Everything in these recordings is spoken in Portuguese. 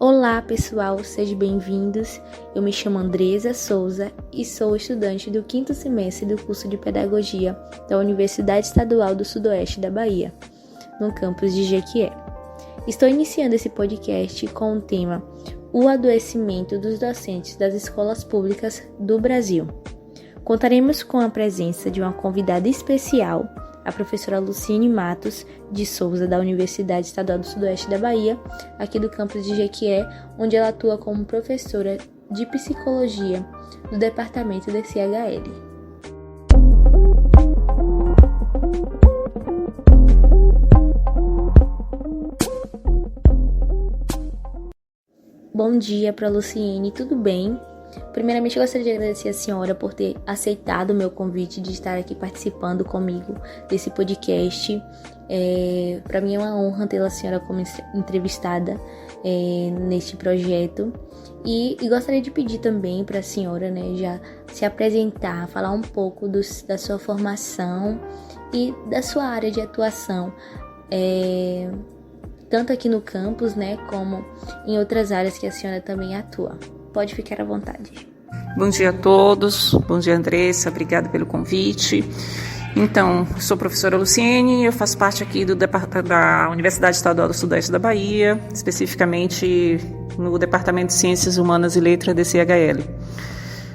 Olá pessoal, sejam bem-vindos. Eu me chamo Andresa Souza e sou estudante do 5º semestre do curso de Pedagogia da Universidade Estadual do Sudoeste da Bahia, no campus de Jequié. Estou iniciando esse podcast com o tema O adoecimento dos docentes das escolas públicas do Brasil. Contaremos com a presença de uma convidada especial, a professora Luciene Matos de Souza, da Universidade Estadual do Sudoeste da Bahia, aqui do campus de Jequié, onde ela atua como professora de Psicologia do Departamento da CHL. Bom dia para a Luciene, tudo bem? Primeiramente, eu gostaria de agradecer a senhora por ter aceitado o meu convite de estar aqui participando comigo desse podcast. Para mim é uma honra ter a senhora como entrevistada neste projeto. E gostaria de pedir também para a senhora, já se apresentar, falar um pouco da sua formação e da sua área de atuação, tanto aqui no campus, como em outras áreas que a senhora também atua. Pode ficar à vontade. Bom dia a todos, bom dia Andressa, obrigada pelo convite. Então, sou professora Luciene, eu faço parte aqui da Universidade Estadual do Sudeste da Bahia, especificamente no Departamento de Ciências Humanas e Letras da CHL.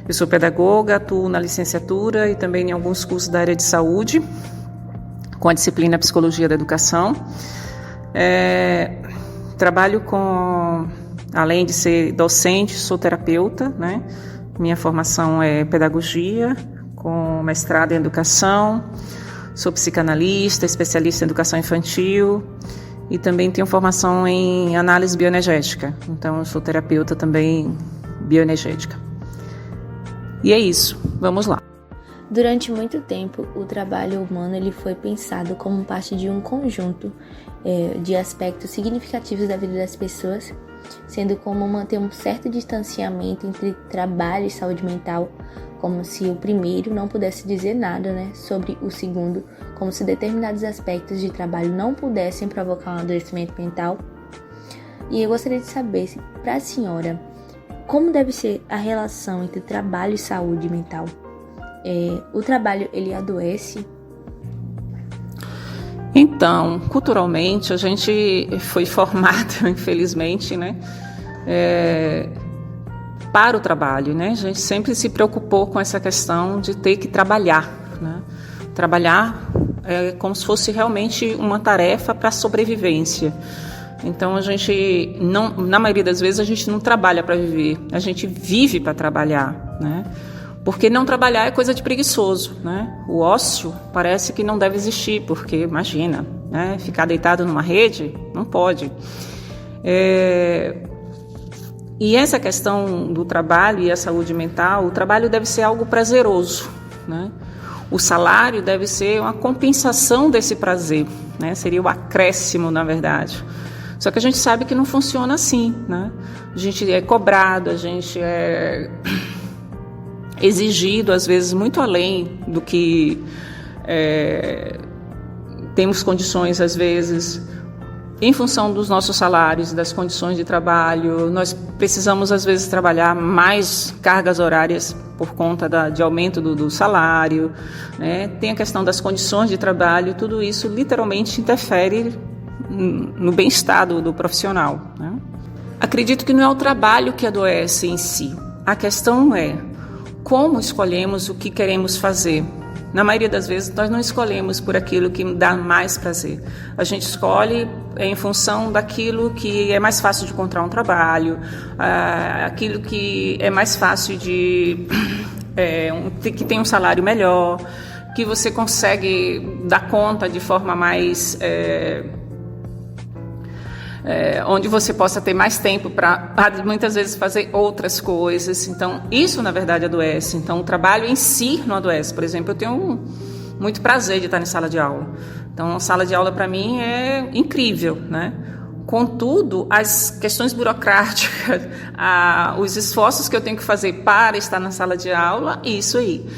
Eu sou pedagoga, atuo na licenciatura e também em alguns cursos da área de saúde, com a disciplina Psicologia da Educação. Trabalho além de ser docente, sou terapeuta, Minha formação é pedagogia, com mestrado em educação, sou psicanalista, especialista em educação infantil e também tenho formação em análise bioenergética. Então, eu sou terapeuta também bioenergética. E é isso, vamos lá. Durante muito tempo, o trabalho humano ele foi pensado como parte de um conjunto de aspectos significativos da vida das pessoas, sendo como manter um certo distanciamento entre trabalho e saúde mental, como se o primeiro não pudesse dizer nada, sobre o segundo, como se determinados aspectos de trabalho não pudessem provocar um adoecimento mental. E eu gostaria de saber, para a senhora, como deve ser a relação entre trabalho e saúde mental? O trabalho, ele adoece? Então, culturalmente, a gente foi formado, infelizmente, para o trabalho, A gente sempre se preocupou com essa questão de ter que trabalhar, Trabalhar é como se fosse realmente uma tarefa para a sobrevivência. Então, a gente, na maioria das vezes, a gente não trabalha para viver, a gente vive para trabalhar, Porque não trabalhar é coisa de preguiçoso, O ócio parece que não deve existir, porque, imagina, ficar deitado numa rede, não pode. E essa questão do trabalho e a saúde mental, o trabalho deve ser algo prazeroso, O salário deve ser uma compensação desse prazer, Seria o acréscimo, na verdade. Só que a gente sabe que não funciona assim, A gente é cobrado, a gente é exigido, às vezes, muito além do que temos condições, às vezes, em função dos nossos salários, das condições de trabalho. Nós precisamos, às vezes, trabalhar mais cargas horárias por conta de aumento do salário, Tem a questão das condições de trabalho, tudo isso literalmente interfere no bem-estar do profissional, Acredito que não é o trabalho que adoece em si. A questão é como escolhemos o que queremos fazer. Na maioria das vezes, nós não escolhemos por aquilo que dá mais prazer. A gente escolhe em função daquilo que é mais fácil de encontrar um trabalho, aquilo que é mais fácil que tem um salário melhor, que você consegue dar conta de forma mais onde você possa ter mais tempo para, muitas vezes, fazer outras coisas. Então, isso, na verdade, adoece. Então, o trabalho em si não adoece. Por exemplo, eu tenho muito prazer de estar em sala de aula. Então, a sala de aula, para mim, é incrível, Contudo, as questões burocráticas, os esforços que eu tenho que fazer para estar na sala de aula, isso aí.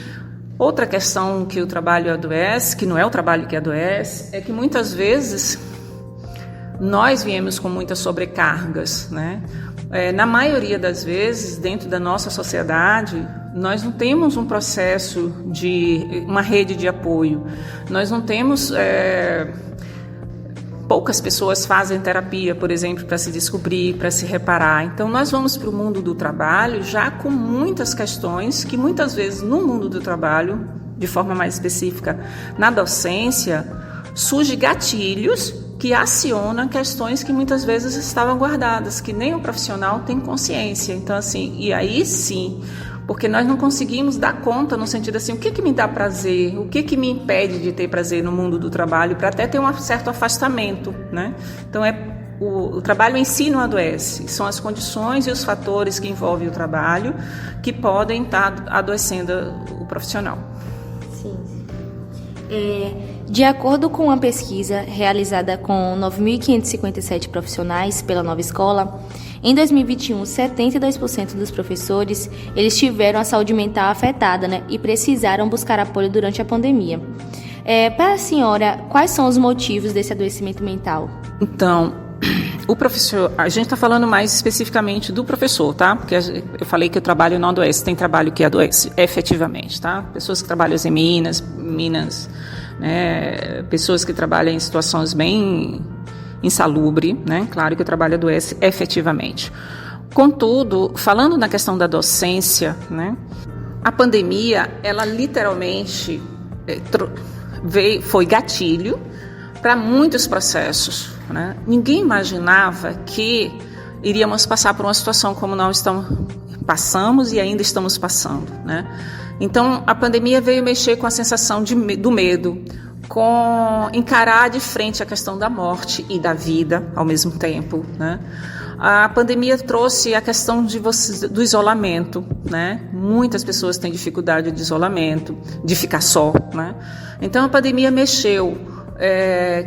Outra questão que o trabalho adoece, que não é o trabalho que adoece, é que muitas vezes nós viemos com muitas sobrecargas, na maioria das vezes, dentro da nossa sociedade, nós não temos um processo uma rede de apoio. Nós não temos... poucas pessoas fazem terapia, por exemplo, para se descobrir, para se reparar. Então, nós vamos para o mundo do trabalho já com muitas questões que, muitas vezes, no mundo do trabalho, de forma mais específica, na docência, surgem gatilhos que acionam questões que muitas vezes estavam guardadas, que nem o profissional tem consciência. Então, assim, e aí sim, porque nós não conseguimos dar conta no sentido assim, o que me dá prazer, o que me impede de ter prazer no mundo do trabalho, para até ter um certo afastamento, né? Então, o trabalho em si não adoece, são as condições e os fatores que envolvem o trabalho que podem estar adoecendo o profissional. Sim. De acordo com uma pesquisa realizada com 9.557 profissionais pela Nova Escola, em 2021, 72% dos professores eles tiveram a saúde mental afetada, né, e precisaram buscar apoio durante a pandemia. Para a senhora, quais são os motivos desse adoecimento mental? Então, o professor, a gente está falando mais especificamente do professor, tá? Porque eu falei que o trabalho não adoece, tem trabalho que adoece, efetivamente, tá? Pessoas que trabalham em minas, né? Pessoas que trabalham em situações bem insalubres, né? Claro que o trabalho adoece efetivamente. Contudo, falando na questão da docência, né? A pandemia, ela literalmente foi gatilho para muitos processos, né? Ninguém imaginava que iríamos passar por uma situação como nós passamos e ainda estamos passando, né? Então, a pandemia veio mexer com a sensação do medo, com encarar de frente a questão da morte e da vida ao mesmo tempo, né? A pandemia trouxe a questão do isolamento, né? Muitas pessoas têm dificuldade de isolamento, de ficar só, né? Então, a pandemia mexeu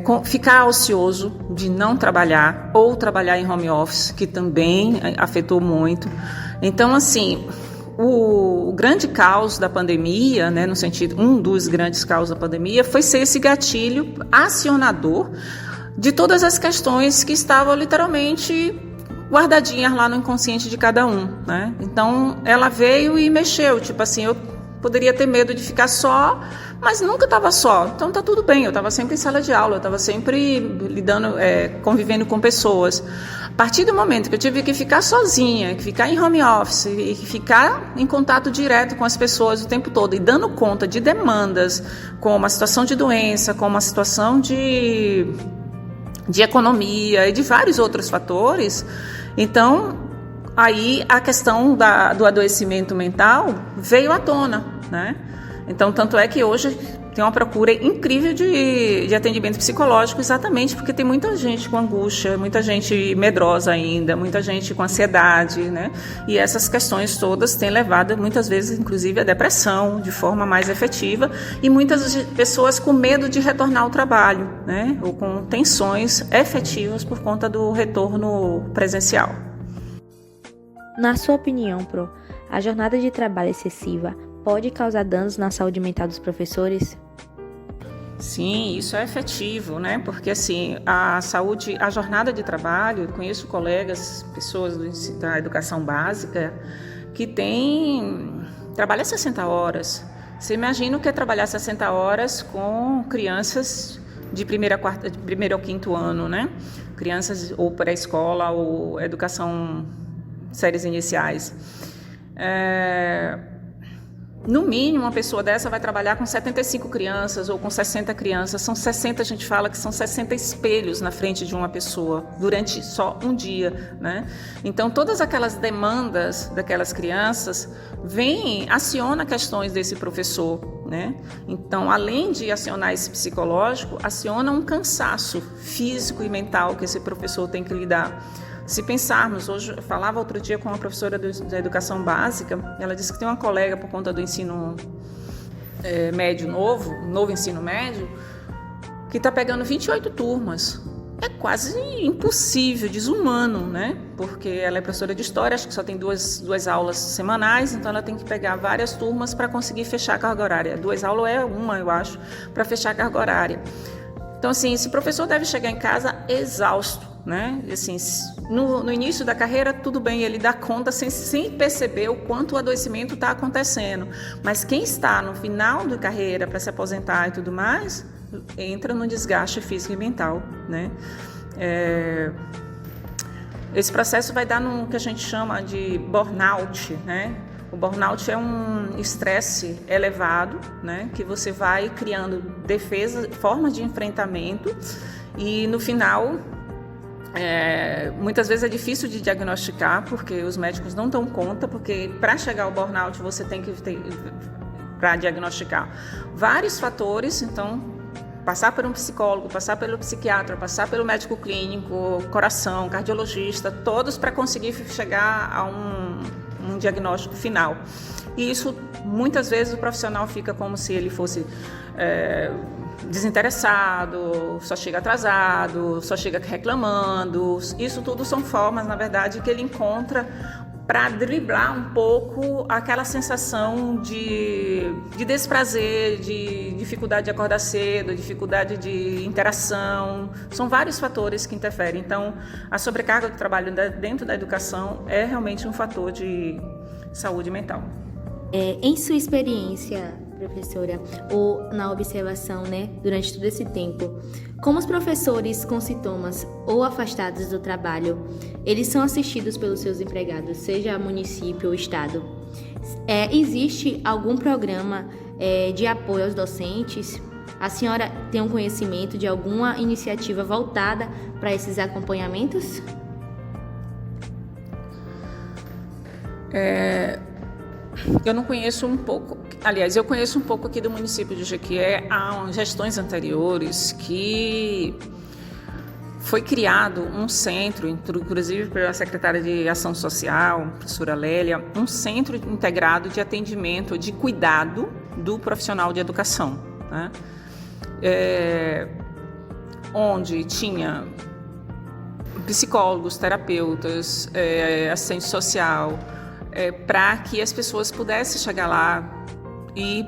com ficar ocioso, de não trabalhar, ou trabalhar em home office, que também afetou muito. Então, assim, o grande caos da pandemia, né, no sentido, um dos grandes caos da pandemia, foi ser esse gatilho acionador de todas as questões que estavam literalmente guardadinhas lá no inconsciente de cada um, né? Então, ela veio e mexeu, tipo assim, eu poderia ter medo de ficar só, mas nunca estava só, então tá tudo bem, eu estava sempre em sala de aula, eu estava sempre convivendo com pessoas. A partir do momento que eu tive que ficar sozinha, que ficar em home office e ficar em contato direto com as pessoas o tempo todo e dando conta de demandas, como a situação de doença, como a situação de economia e de vários outros fatores, então aí a questão do adoecimento mental veio à tona, né? Então, tanto é que hoje tem uma procura incrível de atendimento psicológico, exatamente porque tem muita gente com angústia, muita gente medrosa ainda, muita gente com ansiedade, né? E essas questões todas têm levado, muitas vezes, inclusive, à depressão de forma mais efetiva e muitas pessoas com medo de retornar ao trabalho, né? Ou com tensões efetivas por conta do retorno presencial. Na sua opinião, Pro, a jornada de trabalho excessiva pode causar danos na saúde mental dos professores? Sim, isso é efetivo, né? Porque assim, a jornada de trabalho, eu conheço colegas, pessoas da educação básica, que trabalham 60 horas. Você imagina o que é trabalhar 60 horas com crianças de primeiro ao quinto ano, né? Crianças ou pré-escola ou educação séries iniciais. No mínimo, uma pessoa dessa vai trabalhar com 75 crianças ou com 60 crianças. São 60, a gente fala que são 60 espelhos na frente de uma pessoa durante só um dia, né? Então, todas aquelas demandas daquelas crianças aciona questões desse professor, né? Então, além de acionar esse psicológico, aciona um cansaço físico e mental que esse professor tem que lidar. Se pensarmos, hoje eu falava outro dia com uma professora da educação básica, ela disse que tem uma colega por conta do ensino médio novo ensino médio, que está pegando 28 turmas. É quase impossível, desumano, né? Porque ela é professora de história, acho que só tem duas aulas semanais, então ela tem que pegar várias turmas para conseguir fechar a carga horária. 2 aulas é uma, eu acho, para fechar a carga horária. Então, assim, esse professor deve chegar em casa exausto, né? Assim, no início da carreira, tudo bem, ele dá conta sem perceber o quanto o adoecimento está acontecendo. Mas quem está no final da carreira para se aposentar e tudo mais, entra no desgaste físico e mental, né? Esse processo vai dar no que a gente chama de burnout, né? O burnout é um estresse elevado, né? Que você vai criando defesa, formas de enfrentamento e no final, muitas vezes é difícil de diagnosticar porque os médicos não dão conta, porque para chegar ao burnout você tem que ter, para diagnosticar, vários fatores, então passar por um psicólogo, passar pelo psiquiatra, passar pelo médico clínico, coração, cardiologista, todos para conseguir chegar a um diagnóstico final. E isso, muitas vezes, o profissional fica como se ele fosse desinteressado, só chega atrasado, só chega reclamando. Isso tudo são formas, na verdade, que ele encontra para driblar um pouco aquela sensação de desprazer, de dificuldade de acordar cedo, dificuldade de interação. São vários fatores que interferem. Então, a sobrecarga do trabalho dentro da educação é realmente um fator de saúde mental. Em sua experiência, professora, ou na observação, né, durante todo esse tempo, como os professores com sintomas ou afastados do trabalho, eles são assistidos pelos seus empregados, seja município ou estado? Existe algum programa de apoio aos docentes? A senhora tem um conhecimento de alguma iniciativa voltada para esses acompanhamentos? Eu não conheço um pouco, aliás, eu conheço um pouco aqui do município de Jequié, há gestões anteriores que foi criado um centro, inclusive pela secretária de Ação Social, professora Lélia, um centro integrado de atendimento, de cuidado do profissional de educação, né? Onde tinha psicólogos, terapeutas, assistente social, para que as pessoas pudessem chegar lá e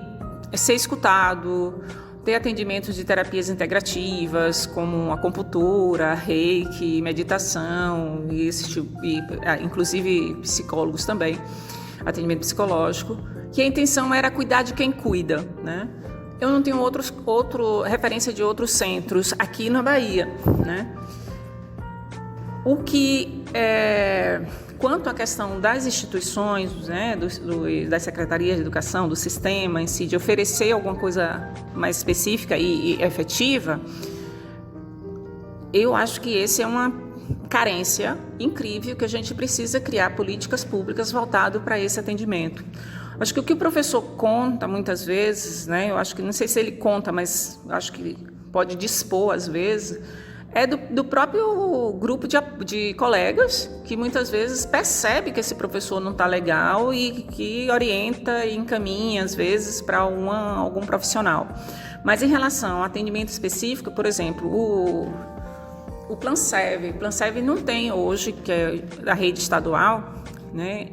ser escutado, ter atendimentos de terapias integrativas, como acupuntura, reiki, meditação, inclusive psicólogos também, atendimento psicológico, que a intenção era cuidar de quem cuida, né? Eu não tenho outra referência de outros centros aqui na Bahia, né? O que quanto à questão das instituições, né, das secretarias de educação, do sistema em si, de oferecer alguma coisa mais específica e efetiva, eu acho que esse é uma carência incrível que a gente precisa criar políticas públicas voltadas para esse atendimento. Acho que o que o professor conta muitas vezes, né, eu acho que, não sei se ele conta, mas acho que pode dispor às vezes, é do próprio grupo de colegas que muitas vezes percebe que esse professor não está legal e que orienta e encaminha, às vezes, para algum profissional. Mas em relação ao atendimento específico, por exemplo, o Planserve não tem hoje, que é da rede estadual, né?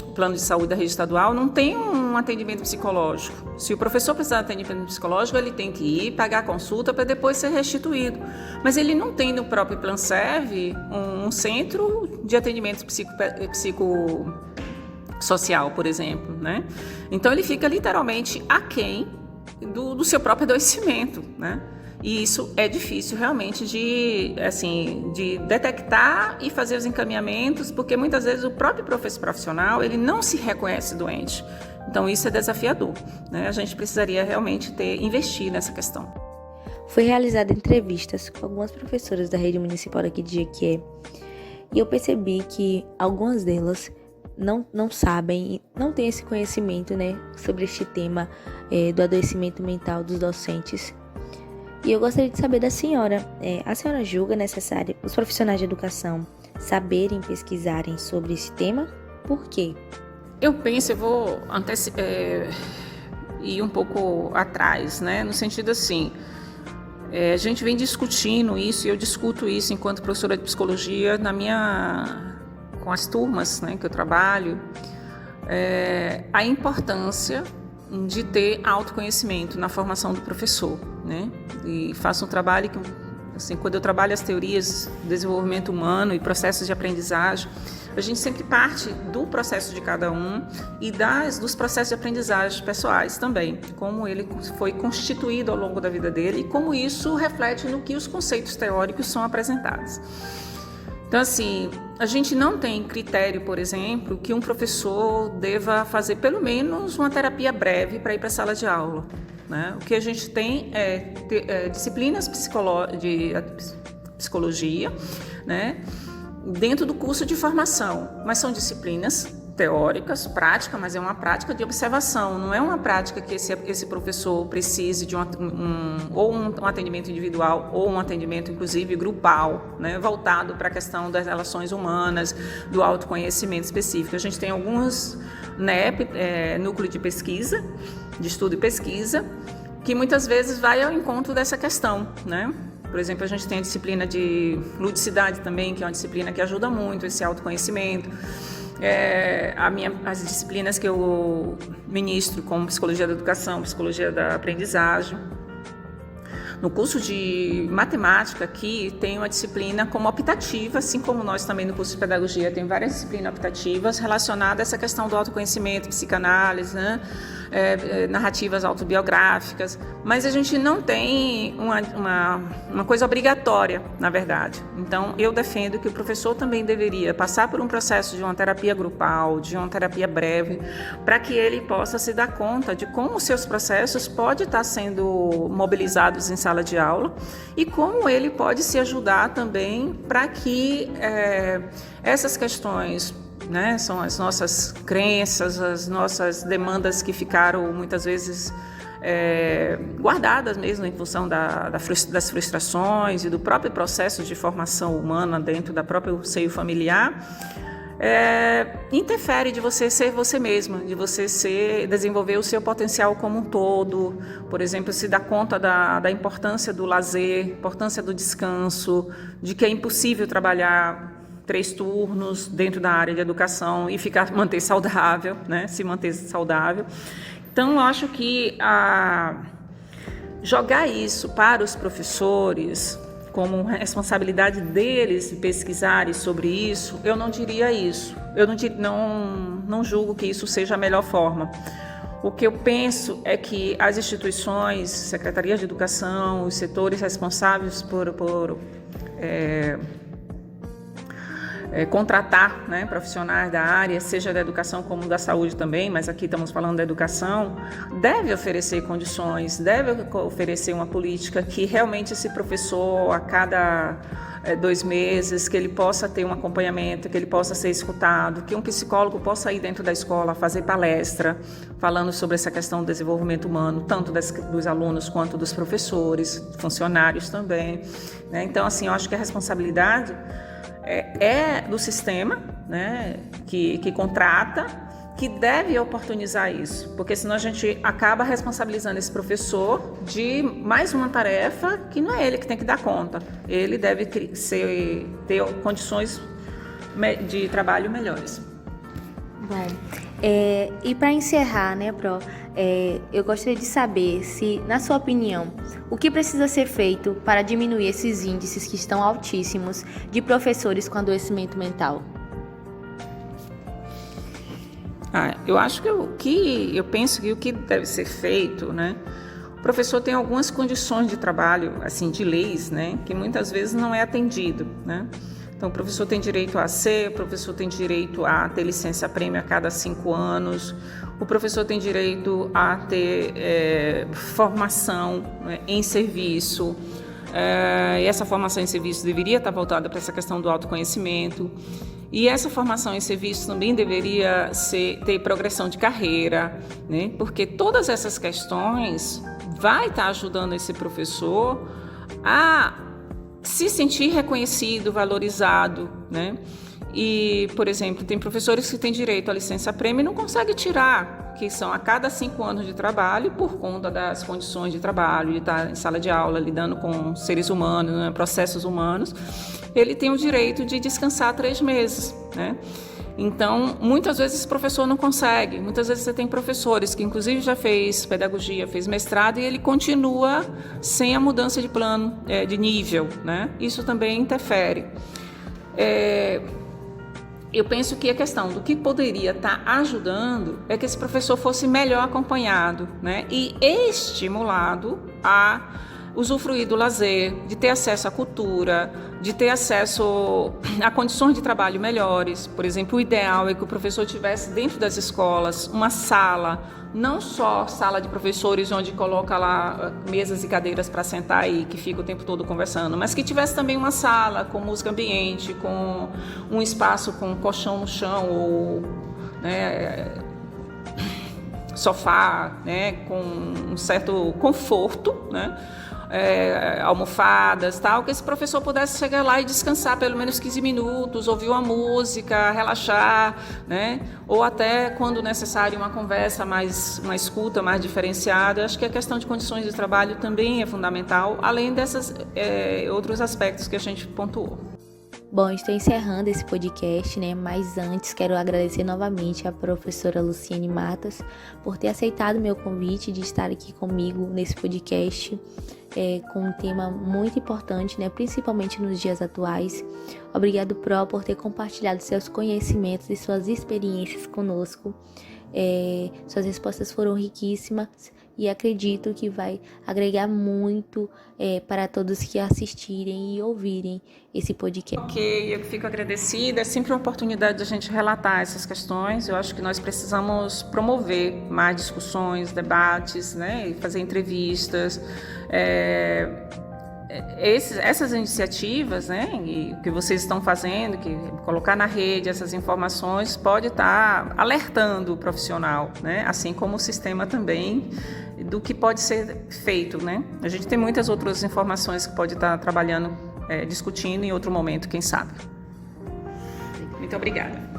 O plano de saúde da rede estadual não tem um atendimento psicológico. Se o professor precisar de atendimento psicológico, ele tem que ir, pagar a consulta para depois ser restituído. Mas ele não tem no próprio Planserve um centro de atendimento psicossocial, por exemplo, né? Então ele fica literalmente aquém do seu próprio adoecimento, né? E isso é difícil realmente de detectar e fazer os encaminhamentos, porque muitas vezes o próprio profissional ele não se reconhece doente. Então isso é desafiador, né? A gente precisaria realmente investir nessa questão. Foi realizada entrevistas com algumas professoras da rede municipal aqui de Jequié e eu percebi que algumas delas não sabem, não têm esse conhecimento, né, sobre este tema do adoecimento mental dos docentes. E eu gostaria de saber da senhora, a senhora julga necessário os profissionais de educação saberem, pesquisarem sobre esse tema? Por quê? Eu penso, eu vou ir um pouco atrás, né? No sentido assim, a gente vem discutindo isso, e eu discuto isso enquanto professora de psicologia com as turmas, né, que eu trabalho, a importância de ter autoconhecimento na formação do professor, né? E faço um trabalho Assim, quando eu trabalho as teorias do desenvolvimento humano e processos de aprendizagem, a gente sempre parte do processo de cada um e dos processos de aprendizagem pessoais também, como ele foi constituído ao longo da vida dele e como isso reflete no que os conceitos teóricos são apresentados. Então, assim, a gente não tem critério, por exemplo, que um professor deva fazer pelo menos uma terapia breve para ir para a sala de aula, né? O que a gente tem é disciplinas de psicologia, né, dentro do curso de formação, mas são disciplinas teóricas, mas é uma prática de observação, não é uma prática que esse professor precise de um atendimento individual ou um atendimento, inclusive, grupal, né, voltado para a questão das relações humanas, do autoconhecimento específico. A gente tem alguns NEP, núcleo de pesquisa, de estudo e pesquisa, que muitas vezes vai ao encontro dessa questão, né? Por exemplo, a gente tem a disciplina de ludicidade também, que é uma disciplina que ajuda muito esse autoconhecimento. As disciplinas que eu ministro, como psicologia da educação, psicologia da aprendizagem. No curso de matemática aqui tem uma disciplina como optativa, assim como nós também no curso de pedagogia tem várias disciplinas optativas relacionadas a essa questão do autoconhecimento, psicanálise, né? Narrativas autobiográficas, mas a gente não tem uma coisa obrigatória, na verdade. Então, eu defendo que o professor também deveria passar por um processo de uma terapia grupal, de uma terapia breve, para que ele possa se dar conta de como os seus processos podem estar sendo mobilizados em sala de aula e como ele pode se ajudar também para que essas questões, né, são as nossas crenças, as nossas demandas que ficaram muitas vezes guardadas mesmo em função das frustrações e do próprio processo de formação humana dentro da próprio seio familiar, interfere de você ser você mesma, de você desenvolver o seu potencial como um todo. Por exemplo, se dar conta da importância do lazer, importância do descanso, de que é impossível trabalhar 3 turnos dentro da área de educação e manter saudável, né? Se manter saudável. Então, eu acho que jogar isso para os professores como responsabilidade deles pesquisarem sobre isso, eu não diria isso. Eu não julgo que isso seja a melhor forma. O que eu penso é que as instituições, secretarias de educação, os setores responsáveis por contratar, né, profissionais da área, seja da educação como da saúde também, mas aqui estamos falando da educação, deve oferecer condições, deve oferecer uma política que realmente esse professor, a cada 2 meses, que ele possa ter um acompanhamento, que ele possa ser escutado, que um psicólogo possa ir dentro da escola fazer palestra, falando sobre essa questão do desenvolvimento humano, tanto dos alunos quanto dos professores, funcionários também, né? Então, assim, eu acho que a responsabilidade é do sistema, né, que contrata, que deve oportunizar isso, porque senão a gente acaba responsabilizando esse professor de mais uma tarefa que não é ele que tem que dar conta. Ele deve ter condições de trabalho melhores. Bom, e para encerrar, né, Pro, eu gostaria de saber se, na sua opinião, o que precisa ser feito para diminuir esses índices que estão altíssimos de professores com adoecimento mental? Eu acho que eu penso que o que deve ser feito, né? O professor tem algumas condições de trabalho, assim, de leis, né, que muitas vezes não é atendido, né? Então, o professor tem direito a o professor tem direito a ter licença-prêmio a cada 5 anos, o professor tem direito a ter formação, né, em serviço, e essa formação em serviço deveria estar voltada para essa questão do autoconhecimento, e essa formação em serviço também deveria ter progressão de carreira, né, porque todas essas questões vai estar ajudando esse professor a se sentir reconhecido, valorizado, né? E, por exemplo, tem professores que têm direito à licença-prêmio e não conseguem tirar, que são a cada 5 anos de trabalho, por conta das condições de trabalho, de estar em sala de aula, lidando com seres humanos, né, processos humanos, ele tem o direito de descansar 3 meses, né? Então, muitas vezes esse professor não consegue. Muitas vezes você tem professores que, inclusive, já fez pedagogia, fez mestrado, e ele continua sem a mudança de plano, de nível, né? Isso também interfere. Eu penso que a questão do que poderia estar ajudando é que esse professor fosse melhor acompanhado, né? E estimulado a usufruir do lazer, de ter acesso à cultura, de ter acesso a condições de trabalho melhores. Por exemplo, o ideal é que o professor tivesse dentro das escolas uma sala, não só sala de professores onde coloca lá mesas e cadeiras para sentar e que fica o tempo todo conversando, mas que tivesse também uma sala com música ambiente, com um espaço com colchão no chão ou, né, sofá, né, com um certo conforto, né, almofadas, tal, que esse professor pudesse chegar lá e descansar pelo menos 15 minutos, ouvir uma música, relaxar, né, ou até, quando necessário, uma conversa mais, uma escuta mais diferenciada. Acho que a questão de condições de trabalho também é fundamental, além desses outros aspectos que a gente pontuou. Bom, estou encerrando esse podcast, né? Mas antes quero agradecer novamente à professora Luciene Matas por ter aceitado meu convite de estar aqui comigo nesse podcast com um tema muito importante, né? Principalmente nos dias atuais. Obrigado, Pro, por ter compartilhado seus conhecimentos e suas experiências conosco. Suas respostas foram riquíssimas e acredito que vai agregar muito para todos que assistirem e ouvirem esse podcast. Ok, eu fico agradecida. É sempre uma oportunidade de a gente relatar essas questões. Eu acho que nós precisamos promover mais discussões, debates, né, e fazer entrevistas. Essas iniciativas, né, que vocês estão fazendo, que colocar na rede essas informações, pode estar alertando o profissional, né, assim como o sistema também, do que pode ser feito, né. A gente tem muitas outras informações que pode estar trabalhando, discutindo em outro momento, quem sabe. Muito obrigada.